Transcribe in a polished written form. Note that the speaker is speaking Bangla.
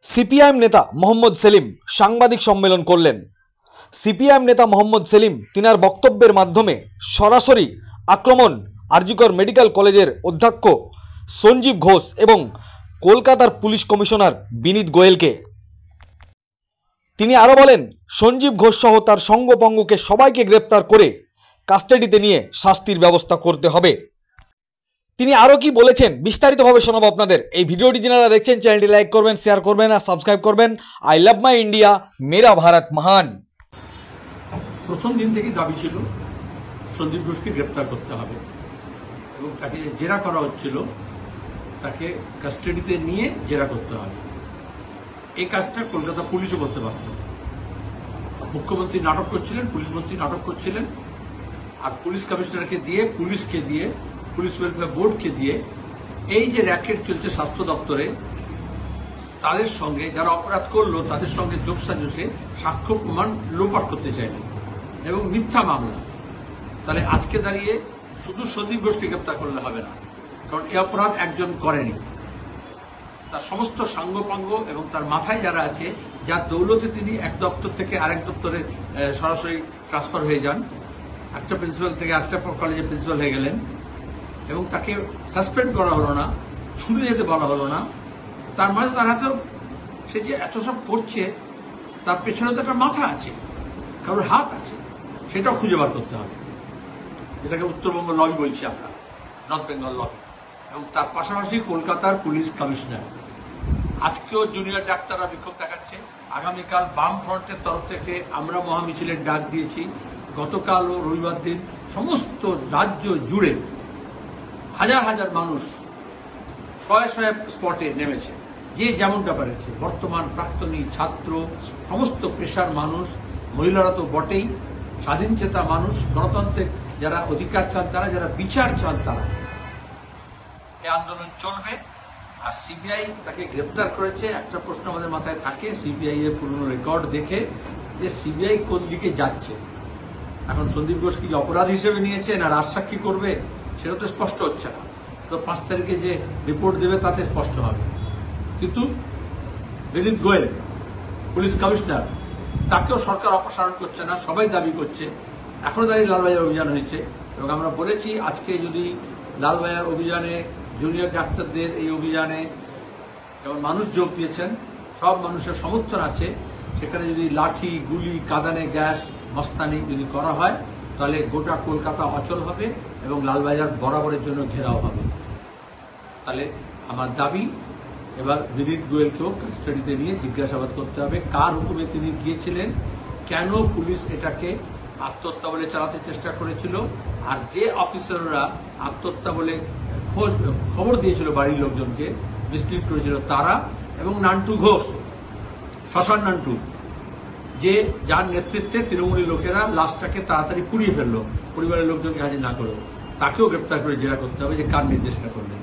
সিপিআইএম নেতা মোহাম্মদ সেলিম সাংবাদিক সম্মেলন করলেন। সিপিআইএম নেতা মোহাম্মদ সেলিম তিনার বক্তব্যের মাধ্যমে সরাসরি আক্রমণ আরজিকর মেডিকেল কলেজের অধ্যক্ষ সঞ্জীব ঘোষ এবং কলকাতার পুলিশ কমিশনার বিনীত গোয়েলকে। তিনি আরও বলেন, সঞ্জীব ঘোষ সহ তার সঙ্গপঙ্গকে সবাইকে গ্রেপ্তার করে কাস্টাডিতে নিয়ে শাস্তির ব্যবস্থা করতে হবে। তিনি আরও কি বলেছেন বিস্তারিতভাবে শোনাবো আপনাদের। এই ভিডিওটি যারা দেখছেন চ্যানেলটি লাইক করবেন, শেয়ার করবেন আর সাবস্ক্রাইব করবেন। আই লাভ মাই ইন্ডিয়া, মেরা ভারত মহান। প্রথম দিন থেকে দাবি ছিল সন্দীপ ঘোষকে গ্রেপ্তার করতে হবে এবং তাকে জেরা করা হচ্ছিল, তাকে কাস্টাডিতে নিয়ে জেরা করতে হবে। এই কাজটা কলকাতা পুলিশও করতে পারত। মুখ্যমন্ত্রী নাটক করছিলেন, পুলিশ মন্ত্রী নাটক করছিলেন, আর পুলিশ কমিশনারকে দিয়ে, পুলিশকে দিয়ে, পুলিশ ওয়েলফেয়ার বোর্ডকে দিয়ে এই যে র্যাকেট চলছে স্বাস্থ্য দপ্তরে, তাদের সঙ্গে যারা অপরাধ করলো তাদের সঙ্গে যোগসাজশে সাক্ষ্য প্রমাণ লোপাট করতে চাইলেন এবং মিথ্যা মামলা। তাহলে আজকে দাঁড়িয়ে শুধু সন্দীপ ঘোষকে গ্রেপ্তার করলে হবে না, কারণ এই অপরাধ একজন করেনি, তার সমস্ত সাঙ্গপাঙ্গ এবং তার মাথায় যারা আছে, যার দৌলতে তিনি এক দপ্তর থেকে আরেক দপ্তরে সরাসরি ট্রান্সফার হয়ে যান, একটা প্রিন্সিপাল থেকে আরেকটা কলেজের প্রিন্সিপাল হয়ে গেলেন এবং তাকে সাসপেন্ড করা হলো না, ছুটে যেতে বলা হলো না। তার মানে তার হাতেও সে যে এত সব করছে তার পেছনে তো একটা মাথা আছে, কারোর হাত আছে, সেটাও খুঁজে বার করতে হবে। যেটাকে উত্তরবঙ্গ লবি বলছি আমরা, নর্থ বেঙ্গল লবি। এবং তার পাশাপাশি কলকাতার পুলিশ কমিশনার। আজকেও জুনিয়র ডাক্তাররা বিক্ষোভ দেখাচ্ছে। আগামীকাল বাম ফ্রন্টের তরফ থেকে আমরা মহামিছিলের ডাক দিয়েছি। গতকালও রবিবার দিন সমস্ত রাজ্য জুড়ে হাজার হাজার মানুষ শয়ে শয়ে স্পটে নেমেছে, যে যেমনটা পারেছে। বর্তমান, প্রাক্তনী, ছাত্র, সমস্ত পেশার মানুষ, মহিলারা তো বটেই, স্বাধীন চেতা মানুষ, গণতন্ত্রের যারা অধিকার চান তারা, যারা বিচার চান তারা। এই আন্দোলন চলবে। আর সিবিআই তাকে গ্রেপ্তার করেছে। একটা প্রশ্ন আমাদের মাথায় থাকে সিবিআই এর পুরনো রেকর্ড দেখে, যে সিবিআই কোন দিকে যাচ্ছে। এখন সন্দীপ ঘোষ কি অপরাধ হিসেবে নিয়েছে না রাজসাক্ষী করবে, সেটা তো স্পষ্ট হচ্ছে না। তো 5 তারিখে যে রিপোর্ট দেবে তাতে স্পষ্ট হবে। কিন্তু বিনীত গোয়েল পুলিশ কমিশনার, তাকেও সরকার অপসারণ করছে না, সবাই দাবি করছে। এখনো দাঁড়িয়ে লালবাজার অভিযান হয়েছে এবং আমরা বলেছি আজকে যদি লালবাজার অভিযানে, জুনিয়র ডাক্তারদের এই অভিযানে যেমন মানুষ যোগ দিয়েছেন, সব মানুষের সমর্থন আছে, সেখানে যদি লাঠি, গুলি, কাঁদানে গ্যাস, মস্তানি যদি করা হয়, তাহলে গোটা কলকাতা অচল হবে এবং লালবাজার বরাবরের জন্য ঘেরাও হবে। তাহলে আমার দাবি, এবার বিনীত গোয়েলকেও কাস্টাডিতে নিয়ে জিজ্ঞাসাবাদ করতে হবে। কার হুকুমে তিনি গিয়েছিলেন, কেন পুলিশ এটাকে আত্মহত্যা বলে চালাতে চেষ্টা করেছিল, আর যে অফিসাররা আত্মহত্যা বলে খবর দিয়েছিল বাড়ির লোকজনকে, মিসলিড করেছিল তারা, এবং নান্টু ঘোষ, শ্মশান নান্টু, যে যার নেতৃত্বে তৃণমূলী লোকেরা লাশটাকে তাড়াতাড়ি পুড়িয়ে ফেললো, পরিবারের লোকজনকে হাজির না করলো, তাকেও গ্রেপ্তার করে জেরা করতে হবে যে কার নির্দেশনা করলেন।